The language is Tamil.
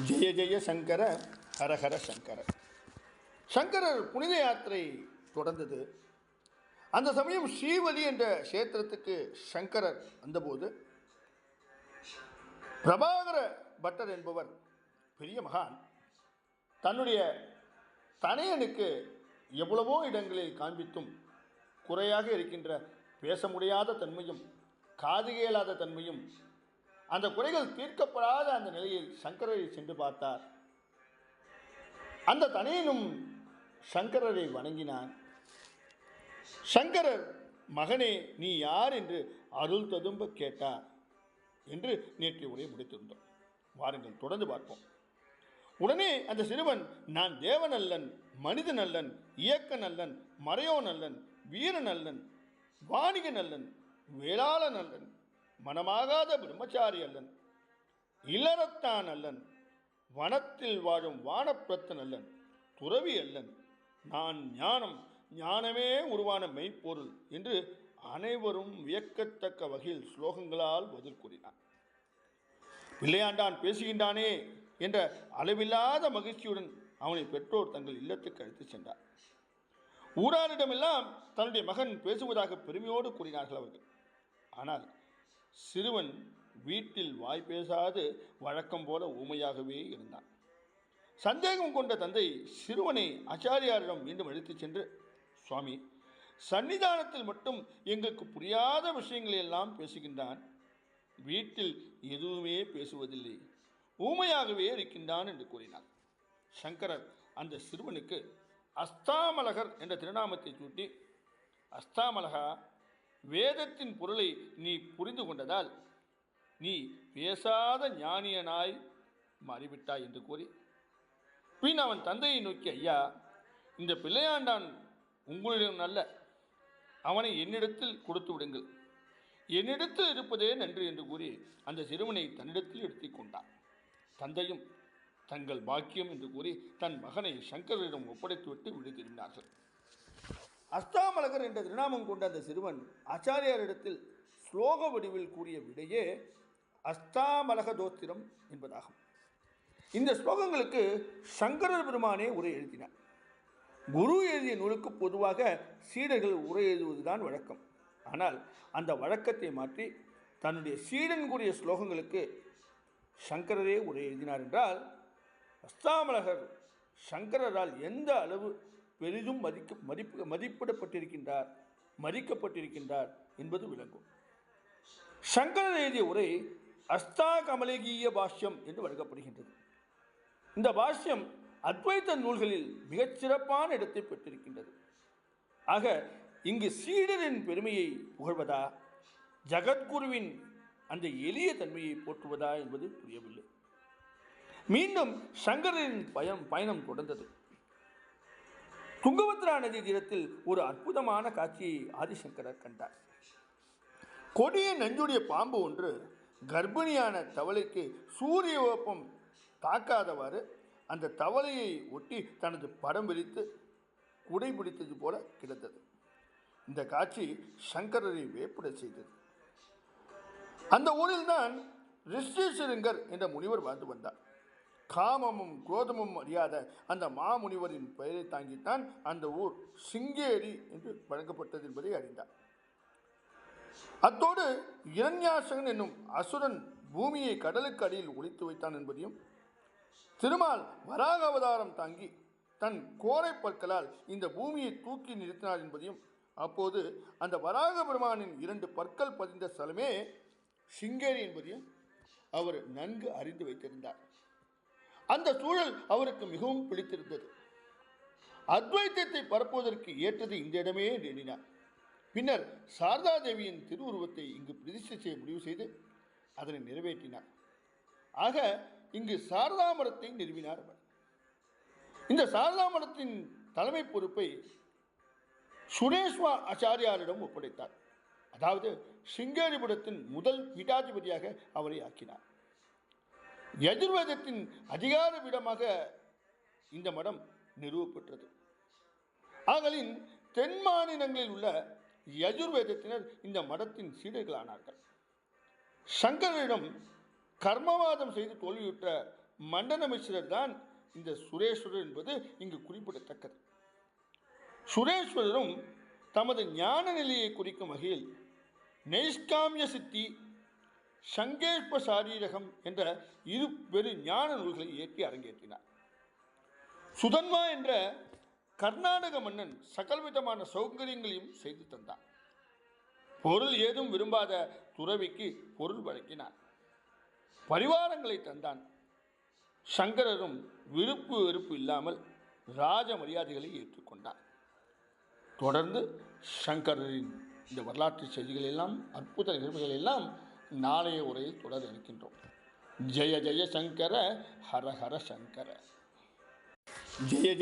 ஜெய ஜெய சங்கர ஹரஹர சங்கர. சங்கரர் புனித யாத்திரை தொடர்ந்தது. அந்த சமயம் ஸ்ரீவலி என்ற கஷேத்திரத்துக்கு சங்கரர் வந்தபோது பிரபாகர பட்டர் என்பவர் பெரிய மகான் தன்னுடைய தனையனுக்கு எவ்வளவோ இடங்களில் காண்பித்தும் குறையாக இருக்கின்ற பேச முடியாத தன்மையும் காது கேளாத தன்மையும் அந்த குறைகள் தீர்க்கப்படாத அந்த நிலையில் சங்கரரை சென்று பார்த்தார். அந்த தனையனும் சங்கரரை வணங்கினான். சங்கரர், மகனே நீ யார் என்று அருள் ததும்ப கேட்டார் என்று நேற்றைய உரையை முடித்திருந்தோம். வாருங்கள் தொடர்ந்து பார்ப்போம். உடனே அந்த சிறுவன், நான் தேவன் அல்லன், மனிதன் அல்லன், இயக்கன் அல்லன், மறையோன் அல்லன், வீரன் அல்லன், வாணிகன் அல்லன், வேளாளன் அல்லன், மனமாகாத பிரம்மச்சாரி அல்லன், இல்லறத்தான் அல்லன், வனத்தில் வாழும் வானப்பிரத்தன் அல்லன், துறவி அல்லன், நான் ஞானம், ஞானமே உருவான மெய்ப்பொருள் என்று அனைவரும் வியக்கத்தக்க வகையில் ஸ்லோகங்களால் பதில் கூறினார். பிள்ளையாண்டான் பேசுகின்றானே என்ற அளவில்லாத மகிழ்ச்சியுடன் அவனை பெற்றோர் தங்கள் இல்லத்துக்கு அழைத்து சென்றார். ஊராரிடமெல்லாம் தன்னுடைய மகன் பேசுவதாக பெருமையோடு கூறினார்கள் அவர்கள். ஆனால் சிறுவன் வீட்டில் வாய் பேசாது வழக்கம் போல ஊமையாகவே இருந்தான். சந்தேகம் கொண்ட தந்தை சிறுவனை ஆச்சாரியாரிடம் மீண்டும் அழைத்துச் சென்று, சுவாமி, சன்னிதானத்தில் மட்டும் எங்களுக்கு புரியாத விஷயங்களை எல்லாம் பேசுகின்றான், வீட்டில் எதுவுமே பேசுவதில்லை, ஊமையாகவே இருக்கின்றான் என்று கூறினார். சங்கரர் அந்த சிறுவனுக்கு அஸ்தாமலகர் என்ற திருநாமத்தை சூட்டி, அஸ்தாமலகா, வேதத்தின் பொருளை நீ புரிந்து கொண்டதால் நீ பேசாத ஞானியனாய் மாறிவிட்டாய் என்று கூறி, பின் அவன் தந்தையை நோக்கி, ஐயா, இந்த பிள்ளையாண்டான் உங்களிடம் அல்ல, அவனை என்னிடத்தில் கொடுத்து விடுங்கள், என்னிடத்தில் இருப்பதே நன்று என்று கூறி அந்த சிறுவனை தன்னிடத்தில் எடுத்துக் கொண்டார். தந்தையும் தங்கள் பாக்கியம் என்று கூறி தன் மகனை சங்கரிடம் ஒப்படைத்துவிட்டு விடு திரும்பினார்கள். அஸ்தாமலகர் என்ற திருநாமம் கொண்ட அந்த சிறுவன் ஆச்சாரியாரிடத்தில் ஸ்லோக வடிவில் கூறிய விடையே அஸ்தாமலக தோத்திரம் என்பதாகும். இந்த ஸ்லோகங்களுக்கு சங்கரர் பெருமானே உரை எழுதினார். குரு எழுதிய நூலுக்கு பொதுவாக சீடர்கள் உரை எழுதுவதுதான் வழக்கம். ஆனால் அந்த வழக்கத்தை மாற்றி தன்னுடைய சீடன் கூறிய ஸ்லோகங்களுக்கு சங்கரரே உரை எழுதினார் என்றால் அஸ்தாமலகர் சங்கரரால் எந்த அளவு பெரிதும் மதிப்பிடப்பட்டிருக்கின்றார், மதிக்கப்பட்டிருக்கின்றார் என்பது விளங்கும். சங்கரர் எழுதிய உரை அஸ்தாகமலகீய பாஷ்யம் என்று வழங்கப்படுகின்றது. இந்த பாஷ்யம் அத்வைத நூல்களில் மிகச்சிறப்பான இடத்தை பெற்றிருக்கின்றது. ஆக இங்கு சீடரின் பெருமையை புகழ்வதா, ஜகத்குருவின் அந்த எளிய தன்மையை போற்றுவதா என்பது புரியவில்லை. மீண்டும் சங்கரின் பயணம் தொடர்ந்தது. துங்கபத்ரா நதி தீரத்தில் ஒரு அற்புதமான காட்சியை ஆதிசங்கரர் கண்டார். கொடிய நஞ்சுடைய பாம்பு ஒன்று கர்ப்பிணியான தவளைக்கு சூரிய வெப்பம் தாக்காதவாறு அந்த தவளையை ஒட்டி தனது படம் விரித்து குடை பிடித்தது போல கிடந்தது. இந்த காட்சி சங்கரரை வேப்புட செய்தது. அந்த ஊரில்தான் ரிஷிசிருங்கர் என்ற முனிவர் வாழ்ந்து வந்தார். காமமும் குரோதமும் அறியாத அந்த மாமுனிவரின் பெயரை தாங்கித்தான் அந்த ஊர் சிங்கேரி என்று வழங்கப்பட்டது என்பதை அறிந்தார். அத்தோடு இரண்யாசகன் என்னும் அசுரன் பூமியை கடலுக்கு அடியில் ஒளித்து வைத்தான் என்பதையும், திருமால் வராக அவதாரம் தாங்கி தன் கோரை பற்களால் இந்த பூமியை தூக்கி நிறுத்தினார் என்பதையும், அப்போது அந்த வராக பெருமானின் 2 பற்கள் பதிந்த ஸ்தலமே சிங்கேரி என்பதையும் அவர் நன்கு அறிந்து வைத்திருந்தார். அந்த சூழல் அவருக்கு மிகவும் பிடித்திருந்தது. அத்வைத்தத்தை பரப்புவதற்கு ஏற்றது இந்த இடமே என்று எண்ணினார். பின்னர் சாரதா தேவியின் திருவுருவத்தை இங்கு பிரதிஷ்டை செய்ய முடிவு செய்து அதனை நிறைவேற்றினார். ஆக இங்கு சாரதா மடத்தை நிறுவினார் அவர். இந்த சாரதா மடத்தின் தலைமை பொறுப்பை சுரேஸ்வர ஆச்சாரியாரிடம் ஒப்படைத்தார். அதாவது சிங்கேரிபுரத்தின் முதல் பீடாதிபதியாக அவரை ஆக்கினார். யஜுர்வேதத்தின் அதிகார பீடமாக இந்த மடம் நிறுவப்பட்டது. ஆகலின் தென் மாநிலங்களில் உள்ள யஜுர்வேதத்தினர் இந்த மடத்தின் சீடர்களானார்கள். சங்கரரிடம் கர்மவாதம் செய்து தோல்வியுற்ற மண்டன மிஸ்ரர் தான் இந்த சுரேஸ்வரர் என்பது இங்கு குறிப்பிடத்தக்கது. சுரேஸ்வரரும் தமது ஞான நிலையை குறிக்கும் வகையில் நைஷ்காமிய சித்தி, சங்கேஷ்ப சாரீரகம் என்ற இரு பெரு ஞான நூல்களை இயற்றி அரங்கேற்றினார். சுதன்மா என்ற கர்நாடக மன்னன் சகல்விதமான சௌகரியங்களையும் செய்து தந்தார். பொருள் ஏதும் விரும்பாத துறவிக்கு பொருள் வழங்கினார். பரிவாரங்களை தந்தான். சங்கரரும் விருப்பு வெறுப்பு இல்லாமல் ராஜ மரியாதைகளை ஏற்றுக்கொண்டார். தொடர்ந்து சங்கரரின் இந்த வரலாற்று செய்திகள் எல்லாம், அற்புத நிகழ்வுகள் எல்லாம் நாளைய உரையில் தொடர இருக்கின்றோம். ஜெய ஜெய சங்கர, ஹர ஹர சங்கர. ஜெய ஜெய